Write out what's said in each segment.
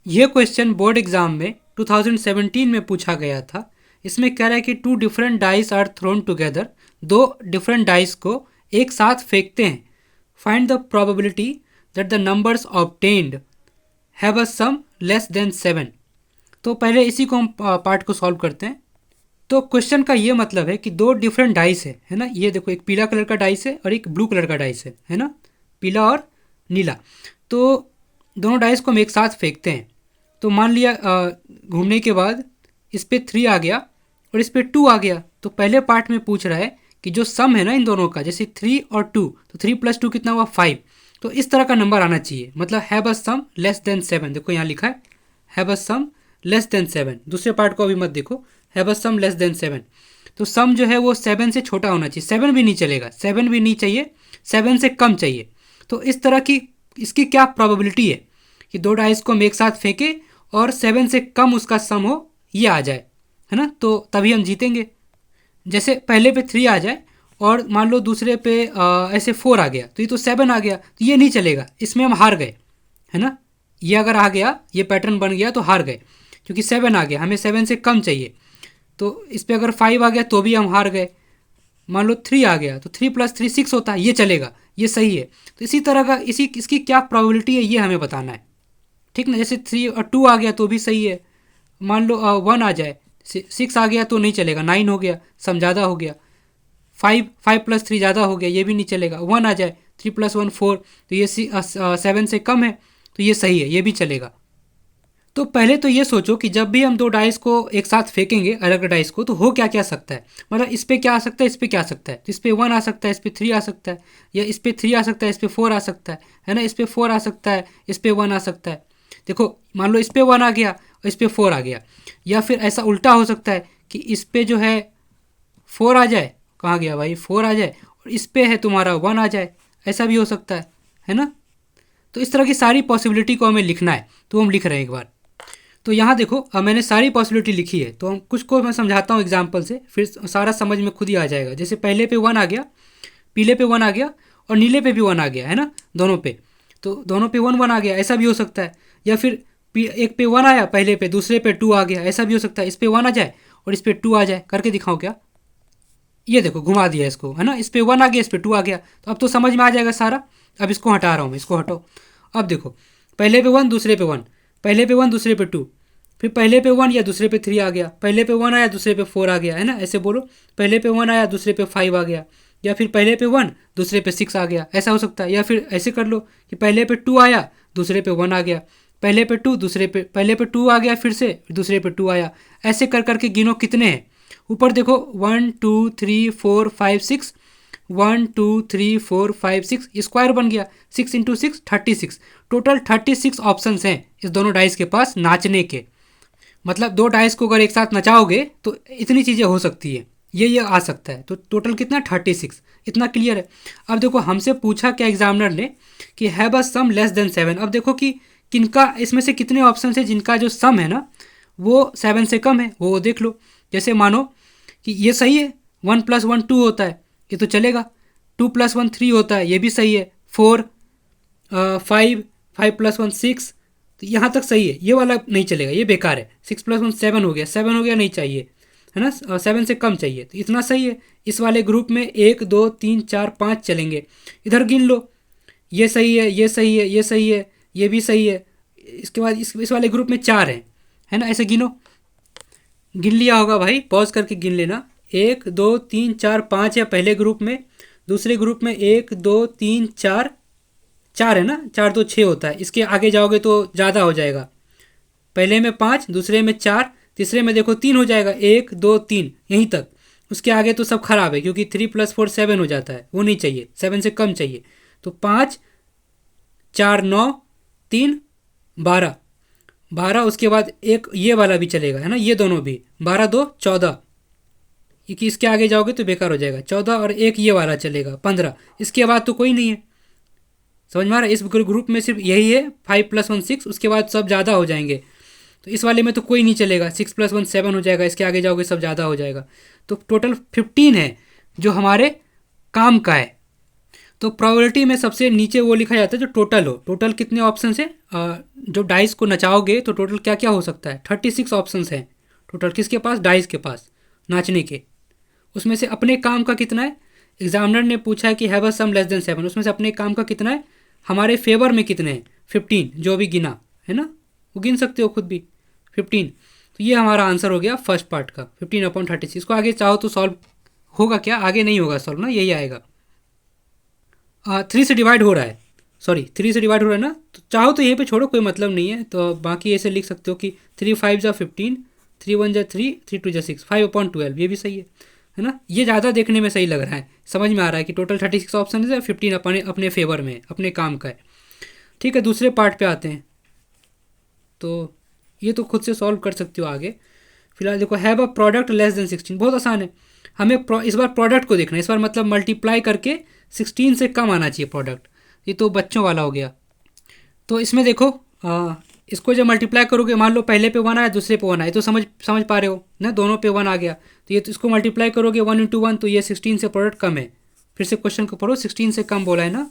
ये question board exam में 2017 में पूछा गया था। इसमें कह रहा है कि two different dice are thrown together, दो डिफरेंट डाइस को एक साथ फेंकते हैं। Find the probability that the numbers obtained have a sum less than 7। तो पहले इसी को हम पार्ट को सॉल्व करते हैं। तो क्वेश्चन का ये मतलब है कि दो डिफरेंट डाइस है ना। ये देखो, एक पीला कलर का डाइस है और एक ब्लू कलर का डाइस है ना, पीला और नीला। तो दोनों डाइस को हम एक साथ फेंकते हैं। तो मान लिया घूमने के बाद इस पे 3 आ गया और इस पे 2 आ गया। तो पहले पार्ट में पूछ रहा है कि जो सम है ना इन दोनों का, जैसे 3 और 2, तो 3 + 2 कितना हुआ 5। तो इस तरह का नंबर आना चाहिए, मतलब have a sum less than 7। देखो यहाँ लिखा है have a sum less than 7। दूसरे पार्ट को अभी मत देखो, have a sum less than 7। तो सम जो है वो 7 से छोटा होना चाहिए। 7 भी नहीं चलेगा, 7 भी नहीं चाहिए, 7 से कम चाहिए। तो इस तरह की इसकी क्या प्रोबेबिलिटी है कि दो डाइस को हम एक साथ फेंके और 7 से कम उसका सम हो, ये आ जाए, है ना। तो तभी हम जीतेंगे। जैसे पहले पे 3 आ जाए और मान लो दूसरे पे ऐसे 4 आ गया, तो ये तो 7 आ गया, तो ये नहीं चलेगा, इसमें हम हार गए, है ना। ये अगर आ गया, ये पैटर्न बन गया तो हार गए, क्योंकि 7 आ गया, हमें 7 से कम चाहिए। तो इस पर अगर 5 आ गया तो भी हम हार गए। मान लो 3 आ गया तो 3 + 3 6 होता है, ये चलेगा, ये सही है। तो इसी तरह का इसकी क्या प्रोबेबिलिटी है ये हमें बताना है, ठीक ना। जैसे 3 और 2 आ गया तो भी सही है। मान लो 1 आ जाए, 6 आ गया तो नहीं चलेगा, 9 हो गया, सम ज़्यादा हो गया। 5 + 3 ज़्यादा हो गया, ये भी नहीं चलेगा। 1 आ जाए, 3 + 1 4, तो ये 7 से कम है, तो ये सही है, ये भी चलेगा। तो पहले तो ये सोचो कि जब भी हम दो डाइस को एक साथ फेंकेंगे, अलग डाइस को, तो हो क्या क्या सकता है। मतलब इस पे क्या आ सकता है, इस पे क्या आ सकता है। तो इस पे 1 आ सकता है, इस पे 3 आ सकता है, या इस पे 3 आ सकता है, इस पे 4 आ सकता है ना। इस पे 4 आ सकता है, इस पे 1 आ सकता है। देखो मान लो इस पे 1 आ गया और इस पे 4 आ गया। या फिर ऐसा उल्टा हो सकता है कि इस पे जो है 4 आ जाए, कहाँ गया भाई, 4 आ जाए, और इस पे है तुम्हारा 1 आ जाए, ऐसा भी हो सकता है ना। तो इस तरह की सारी पॉसिबिलिटी को हमें लिखना है, तो हम लिख रहे हैं एक बार। तो यहाँ देखो, अब मैंने सारी पॉसिबिलिटी लिखी है, तो हम कुछ को मैं समझाता हूँ एग्जाम्पल से, फिर सारा समझ में खुद ही आ जाएगा। जैसे पहले पे 1 आ गया, पीले पे 1 आ गया और नीले पे भी 1 आ गया, है ना, दोनों पे। तो दोनों पे 1 1 आ गया, ऐसा भी हो सकता है। या फिर एक पे 1 आया पहले पे, दूसरे पे 2 आ गया, ऐसा भी हो सकता है। इस पे 1 आ जाए और इस पे 2 आ जाए, करके दिखाऊँ क्या। ये देखो घुमा दिया इसको, है ना। इस पे 1 आ गया, इस पे 2 आ गया, तो अब तो समझ में आ जाएगा सारा। अब इसको हटा रहा हूँ मैं, इसको हटाओ। अब देखो, पहले पे 1, दूसरे पे 1, पहले पे 1, दूसरे पे 2, फिर पहले पे 1 या दूसरे पे 3 आ गया, पहले पे 1 आया दूसरे पे 4 आ गया, है ना। ऐसे बोलो, पहले पे 1 आया दूसरे पे 5 आ गया, या फिर पहले पे 1 दूसरे पे 6 आ गया, ऐसा हो सकता है। या फिर ऐसे कर लो कि पहले पे 2 आया दूसरे पे 1 आ गया, पहले पे 2 दूसरे पे, पहले पे 2 आ गया, फिर से दूसरे पे 2 आया। ऐसे कर करके गिनो कितने हैं। ऊपर देखो 1 2 3 4 5 6, 1 2 3 4 5 6, स्क्वायर बन गया, 6 × 6 36। टोटल 36 ऑप्शंस हैं इस दोनों डाइस के पास नाचने के। मतलब दो डाइस को अगर एक साथ नचाओगे तो इतनी चीज़ें हो सकती है, ये आ सकता है। तो टोटल कितना 36, इतना क्लियर है। अब देखो हमसे पूछा क्या एग्जामिनर ने कि have a sum less than 7। अब देखो कि किनका इसमें से कितने ऑप्शन है जिनका जो सम है ना वो 7 से कम है, वो देख लो। जैसे मानो कि ये सही है, 1 + 1 2 होता है, ये तो चलेगा। 2 + 1 3 होता है, ये भी सही है। 4 5, 5 + 1 6, तो यहाँ तक सही है। ये वाला नहीं चलेगा, ये बेकार है। 6 + 1 7 हो गया, 7 हो गया, नहीं चाहिए, है ना। 7 से कम चाहिए, तो इतना सही है। इस वाले ग्रुप में 1 2 3 4 5 चलेंगे। इधर गिन लो, ये सही है, ये सही है, ये सही है, ये भी सही है। इसके बाद इस वाले ग्रुप में 4 हैं, है ना। ऐसे गिनो, गिन लिया होगा भाई, पॉज करके गिन लेना। 1 2 3 4 5 है पहले ग्रुप में, दूसरे ग्रुप में 1 2 3 4, 4 है ना, 4 2 6 होता है। इसके आगे जाओगे तो ज़्यादा हो जाएगा। पहले में 5, दूसरे में 4, तीसरे में देखो 3 हो जाएगा, 1 2 3 यहीं तक। उसके आगे तो सब खराब है, क्योंकि 3 + 4 7 हो जाता है, वो नहीं चाहिए, 7 से कम चाहिए। तो 5 4 9 3 12, 12। उसके बाद एक ये वाला भी चलेगा, है ना, ये दोनों भी 12 2 14, क्योंकि इसके आगे जाओगे तो बेकार हो जाएगा। 14 और एक ये वाला चलेगा 15। इसके बाद तो कोई नहीं है, समझ में आ रहा है। इस ग्रुप में सिर्फ यही है 5 + 1 6, उसके बाद सब ज़्यादा हो जाएंगे। तो इस वाले में तो कोई नहीं चलेगा, 6 + 1 7 हो जाएगा, इसके आगे जाओगे सब ज़्यादा हो जाएगा। तो टोटल 15 है जो हमारे काम का है। तो प्रोबेबिलिटी में सबसे नीचे वो लिखा जाता है जो टोटल हो। टोटल कितने ऑप्शन है, जो डाइस को नचाओगे तो टोटल क्या क्या हो सकता है, 36 ऑप्शन हैं टोटल किसके पास, डाइस के पास नाचने के। उसमें से अपने काम का कितना है, एग्जामिनर ने पूछा है कि have a sum less than 7, उसमें से अपने काम का कितना है, हमारे फेवर में कितने हैं 15, जो भी गिना है ना, वो गिन सकते हो खुद भी 15। तो ये हमारा आंसर हो गया फर्स्ट पार्ट का 15/36। इसको आगे चाहो तो सॉल्व होगा क्या, आगे नहीं होगा सॉल्व ना, यही आएगा। 3 से डिवाइड हो रहा है, सॉरी 3 से डिवाइड हो रहा है ना, तो चाहो तो यहीं पे छोड़ो, कोई मतलब नहीं है। तो बाकी ऐसे लिख सकते हो कि 3 5 जा 15, 3 1 जा 3, 3 2 जा 6, 5/12, ये भी सही है ना। ये ज़्यादा देखने में सही लग रहा है, समझ में आ रहा है कि टोटल 36 ऑप्शन है, 15 अपने फेवर में अपने काम का है। ठीक है, दूसरे पार्ट पे आते हैं। तो ये तो खुद से सॉल्व कर सकते हो आगे। फिलहाल देखो, have a product less than 16, बहुत आसान है। हमें इस बार प्रोडक्ट को देखना है, इस बार मतलब मल्टीप्लाई करके 16 से कम आना चाहिए प्रोडक्ट। ये तो बच्चों वाला हो गया। तो इसमें देखो, इसको जब मल्टीप्लाई करोगे, मान लो पहले पे 1 आया, दूसरे पे 1 आया, तो समझ पा रहे हो ना, दोनों पे 1 आ गया। तो ये तो इसको मल्टीप्लाई करोगे 1 × 1, तो ये 16 से प्रोडक्ट कम है। फिर से क्वेश्चन को पढ़ो, 16 से कम बोला है ना,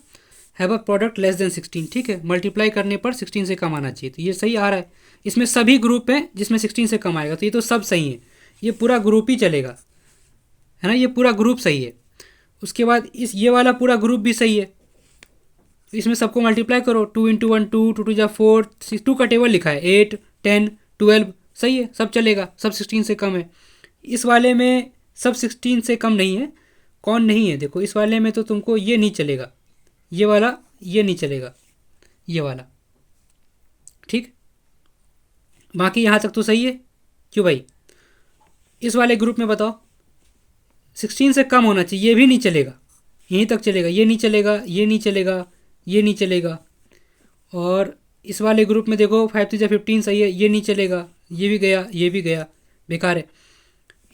have a product less than 16, ठीक है, मल्टीप्लाई करने पर 16 से कम आना चाहिए, तो ये सही आ रहा है। इसमें सभी ग्रुप हैं जिसमें 16 से कम आएगा, तो ये तो सब सही है, ये पूरा ग्रुप ही चलेगा, है ना, ये पूरा ग्रुप सही है। उसके बाद ये वाला पूरा ग्रुप भी सही है। इसमें सबको मल्टीप्लाई करो, 2 × 1 2, 2 2 जा 4, 2 का टेबल लिखा है, 8 10 12, सही है, सब चलेगा, सब 16 से कम है। इस वाले में सब 16 से कम नहीं है, कौन नहीं है, देखो इस वाले में तो तुमको ये नहीं चलेगा, ये वाला ये नहीं चलेगा, ये वाला, ठीक। बाकी यहाँ तक तो सही है, क्यों भाई। इस वाले ग्रुप में बताओ, 16 से कम होना चाहिए, ये भी नहीं चलेगा, यहीं तक चलेगा, ये नहीं चलेगा, ये नहीं चलेगा, ये नहीं चलेगा। और इस वाले ग्रुप में देखो 5 3 जा 15, सही है, ये नहीं चलेगा, ये भी गया, ये भी गया, बेकार है।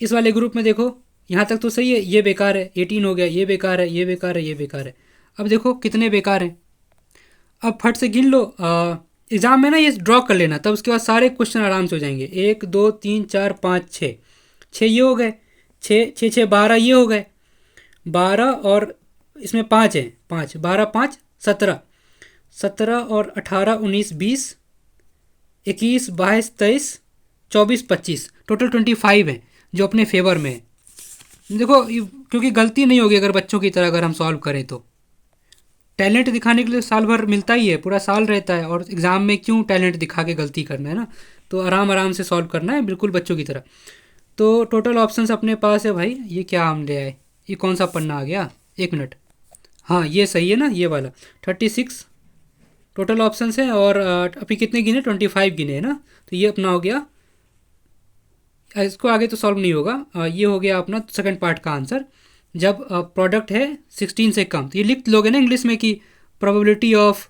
इस वाले ग्रुप में देखो, यहाँ तक तो सही है, ये बेकार है, 18 हो गया, ये बेकार है, ये बेकार है, ये बेकार है। अब देखो कितने बेकार हैं, अब फट से गिन लो। एग्ज़ाम में ना ये ड्रॉ कर लेना, तब उसके बाद सारे क्वेश्चन आराम से हो जाएंगे। 1 2 3 4 5 6, 6 ये हो गए, 6 6 6 12 ये हो गए, 12 और इसमें 5 है, 5 12 5 17, 17 और 18 19 20 21 22 23 24 25, टोटल 25 है जो अपने फेवर में है। देखो क्योंकि गलती नहीं होगी अगर बच्चों की तरह अगर हम सॉल्व करें तो। टैलेंट दिखाने के लिए साल भर मिलता ही है, पूरा साल रहता है, और एग्ज़ाम में क्यों टैलेंट दिखा के गलती करना है ना, तो आराम आराम से सॉल्व करना है, बिल्कुल बच्चों की तरह। तो टोटल ऑप्शंस अपने पास है भाई, ये क्या हम ले आए, ये कौन सा पन्ना आ गया, 1 मिनट, हाँ ये सही है ना, ये वाला 36 टोटल ऑप्शंस हैं, और अभी कितने गिने, 25 गिने है ना, तो ये अपना हो गया। इसको आगे तो सॉल्व नहीं होगा, ये हो गया अपना सेकंड पार्ट का आंसर। जब प्रोडक्ट है 16 से कम, तो ये लिख लोगे ना इंग्लिश में कि probability of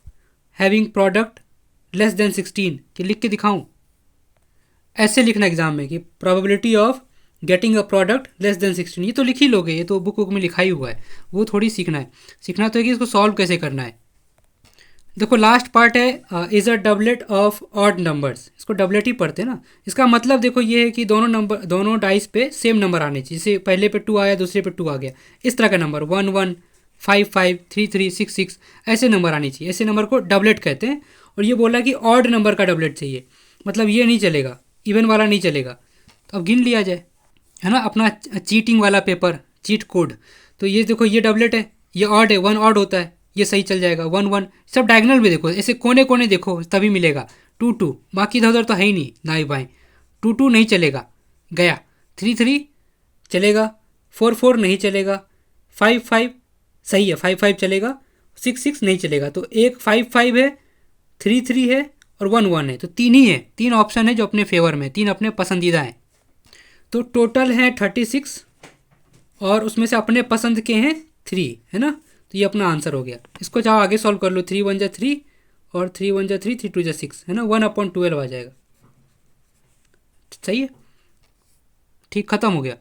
having product less than 16, कि लिख के दिखाऊं, ऐसे लिखना एग्जाम में कि probability of getting a product less than 16, ये तो लिख ही लोगे, ये तो बुक में लिखा ही हुआ है, वो थोड़ी सीखना है। सीखना तो है कि इसको सॉल्व कैसे करना है। देखो लास्ट पार्ट है, is a doublet of odd numbers, इसको डबलेट ही पढ़ते हैं ना। इसका मतलब देखो ये है कि दोनों डाइस पे सेम नंबर आने चाहिए, जैसे पहले पे 2 आया, दूसरे पे 2 आ गया, इस तरह का नंबर 1 1 5 5 3 3 6 6, ऐसे नंबर आने चाहिए, ऐसे नंबर को डबलेट कहते हैं। और ये बोला कि ऑड नंबर का डबलेट चाहिए, मतलब ये नहीं चलेगा, इवन वाला नहीं चलेगा। तो अब गिन लिया जाए, है ना, अपना चीटिंग वाला पेपर, चीट कोड। तो ये देखो ये डबलेट है, ये ऑड है, 1 ऑड होता है, ये सही चल जाएगा, 1 1, सब डायगनल में देखो, ऐसे कोने कोने देखो तभी मिलेगा, 2 2, बाकी इधर उधर तो है ही नहीं, दाएं बाएं, 2 2 नहीं चलेगा, गया, 3 3 चलेगा, 4 4 नहीं चलेगा, 5 5 सही है, 5 5 चलेगा, 6 6 नहीं चलेगा। तो एक 5 5 है, 3 3 है, और 1 1 है, तो 3 ही है, 3 ऑप्शन है जो अपने फेवर में, 3 अपने पसंदीदा हैं। तो टोटल है 36, और उसमें से अपने पसंद के हैं 3, है ना, तो ये अपना आंसर हो गया। इसको जाओ आगे सॉल्व कर लो, 3 1 जा 3, और 3 1 जा 3, 3 2 जा 6, है ना, 1/12 आ जाएगा, सही है, ठीक, खत्म हो गया।